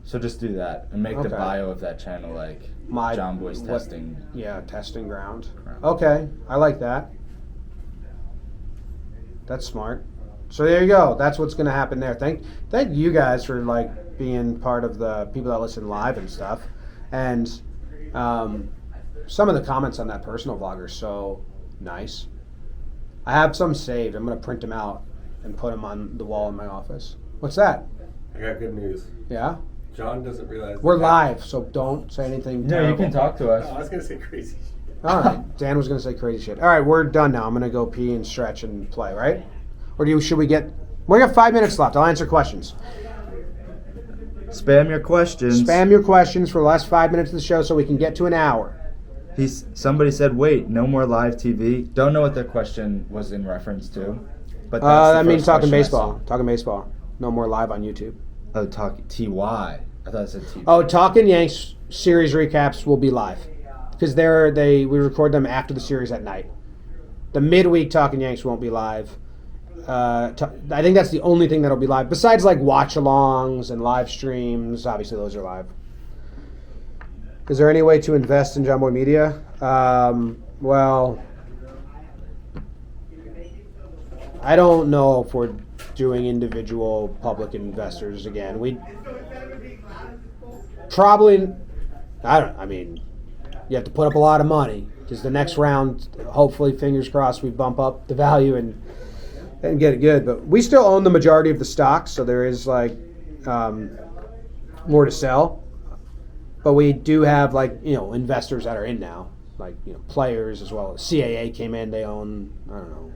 So just do that and make the bio of that channel like Jomboy's testing. Yeah, testing ground. Okay, I like that. That's smart. So there you go. That's what's going to happen there. Thank you guys for like being part of the people that listen live and stuff. And some of the comments on that personal vlog are so nice. I have some saved. I'm going to print them out and put them on the wall in my office. What's that? I got good news. Yeah? John doesn't realize. We're live, so don't say anything terrible. No, you can talk to us. I was going to say crazy shit. All right. Dan was going to say crazy shit. All right, we're done now. I'm going to go pee and stretch and play, right? Or should we get... We got 5 minutes left. I'll answer questions. Spam your questions. Spam your questions for the last 5 minutes of the show so we can get to an hour. Somebody said, wait, no more live TV. Don't know what their question was in reference to. But that's that means talking question baseball. Talking baseball. No more live on YouTube. Oh, talking TY. I thought it said TV. Oh, Talking Yanks series recaps will be live. Because we record them after the series at night. The midweek Talking Yanks won't be live. I think that's the only thing that'll be live. Besides like watch-alongs and live streams. Obviously those are live. Is there any way to invest in Jomboy Media? Well, I don't know if we're doing individual public investors again. We probably, you have to put up a lot of money because the next round, hopefully, fingers crossed, we bump up the value and get it good. But we still own the majority of the stock, so there is like more to sell. But we do have investors that are in now, players as well as CAA came in. They own, I don't know,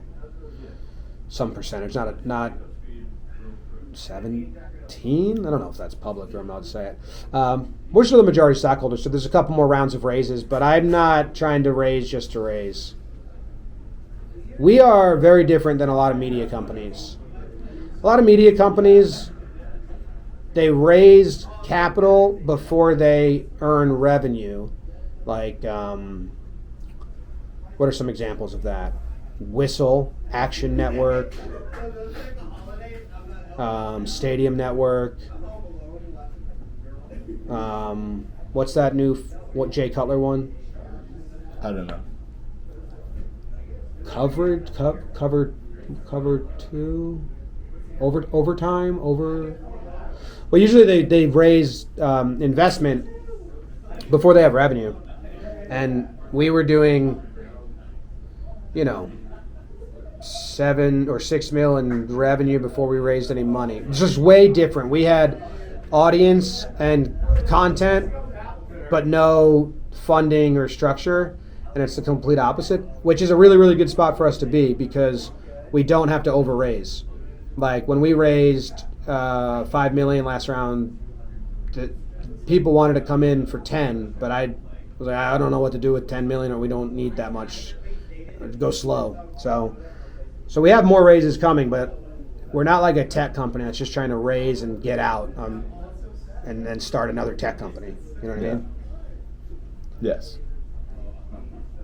some percentage, not 17. I don't know if that's public or I'm not allowed to say it. We're still the majority stockholders, so there's a couple more rounds of raises, but I'm not trying to raise just to raise. We are very different than a lot of media companies. A lot of media companies, they raised capital before they earn revenue. Like, what are some examples of that? Whistle, Action Network, Stadium Network. What's that new? What Jay Cutler one? I don't know. Cover two, overtime. Well, usually they raise investment before they have revenue. And we were doing, 7 or 6 mil in revenue before we raised any money. It's just way different. We had audience and content, but no funding or structure. And it's the complete opposite, which is a really, really good spot for us to be because we don't have to over raise. Like when we raised 5 million last round, people wanted to come in for 10, but I was like, I don't know what to do with 10 million, or we don't need that much. Go slow. So we have more raises coming, but we're not like a tech company that's just trying to raise and get out and then start another tech company. You know what I mean? Yes.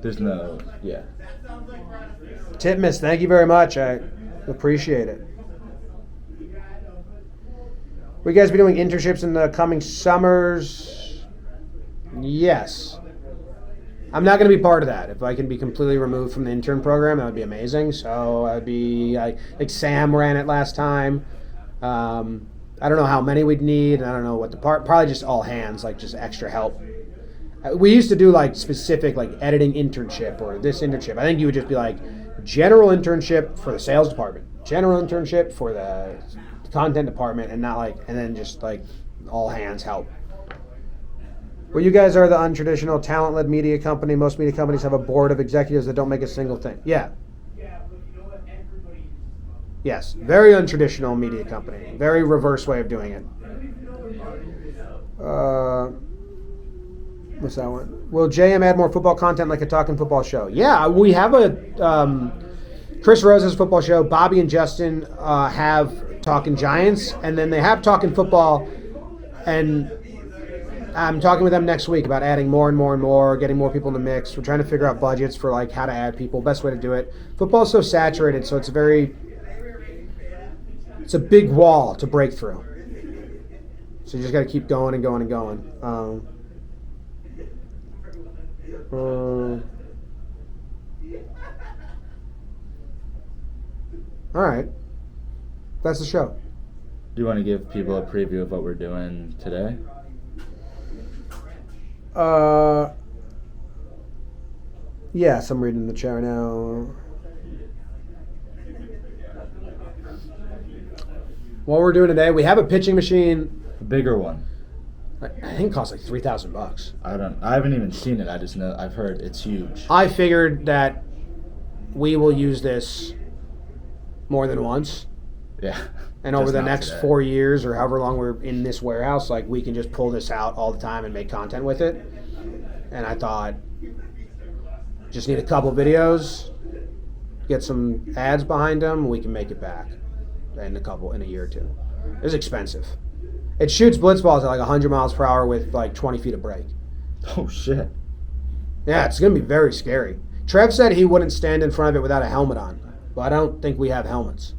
There's no, Titmus, thank you very much. I appreciate it. Will you guys be doing internships in the coming summers? Yes. I'm not going to be part of that. If I can be completely removed from the intern program, that would be amazing. So I'd be like Sam ran it last time. I don't know how many we'd need. I don't know what the probably just all hands, like just extra help. We used to do like specific like editing internship or this internship. I think you would just be like general internship for the sales department, general internship for the content department, and not like, and then just like all hands help. Well, you guys are the untraditional talent-led media company. Most media companies have a board of executives that don't make a single thing. Yeah. Yes, very untraditional media company. Very reverse way of doing it. What's that one? Will JM add more football content like a Talking Football show? Yeah, we have a Chris Rose's football show. Bobby and Justin have Talking Giants, and then they have Talking Football, and I'm talking with them next week about adding more and more and more, getting more people in the mix. We're trying to figure out budgets for like how to add people, best way to do it. Football is so saturated, so it's a big wall to break through. So you just got to keep going and going and going. All right. That's the show. Do you want to give people a preview of what we're doing today? Yes, I'm reading the chat right now. What we're doing today, we have a pitching machine. A bigger one. I think it costs like $3,000. I haven't even seen it. I just know, I've heard it's huge. I figured that we will use this more than once. Yeah. And over the next 4 years or however long we're in this warehouse, like we can just pull this out all the time and make content with it. And I thought, just need a couple videos, get some ads behind them, we can make it back in a year or two. It's expensive. It shoots blitz balls at like 100 miles per hour with like 20 feet of brake. Oh shit. Yeah, it's gonna be very scary. Trev said he wouldn't stand in front of it without a helmet on, but I don't think we have helmets.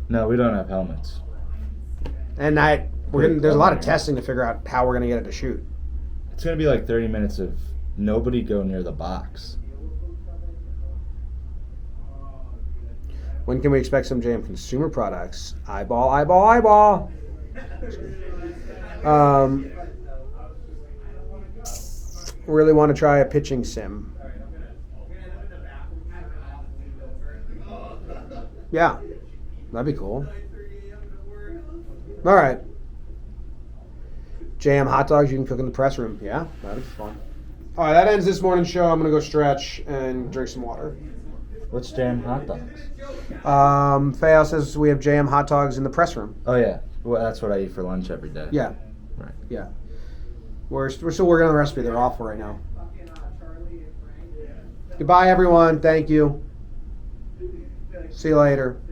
No, we don't have helmets. And there's a lot of testing to figure out how we're gonna get it to shoot. It's gonna be like 30 minutes of nobody go near the box. When can we expect some JM consumer products? Eyeball, eyeball, eyeball. Really want to try a pitching sim. Yeah, that'd be cool. All right. JM hot dogs you can cook in the press room. Yeah, that'd be fun. All right, that ends this morning's show. I'm going to go stretch and drink some water. What's JM hot dogs? Fayal says we have JM hot dogs in the press room. Oh, yeah. Well, that's what I eat for lunch every day. Yeah. Right. Yeah. We're still working on the recipe. They're awful right now. Goodbye, everyone. Thank you. See you later.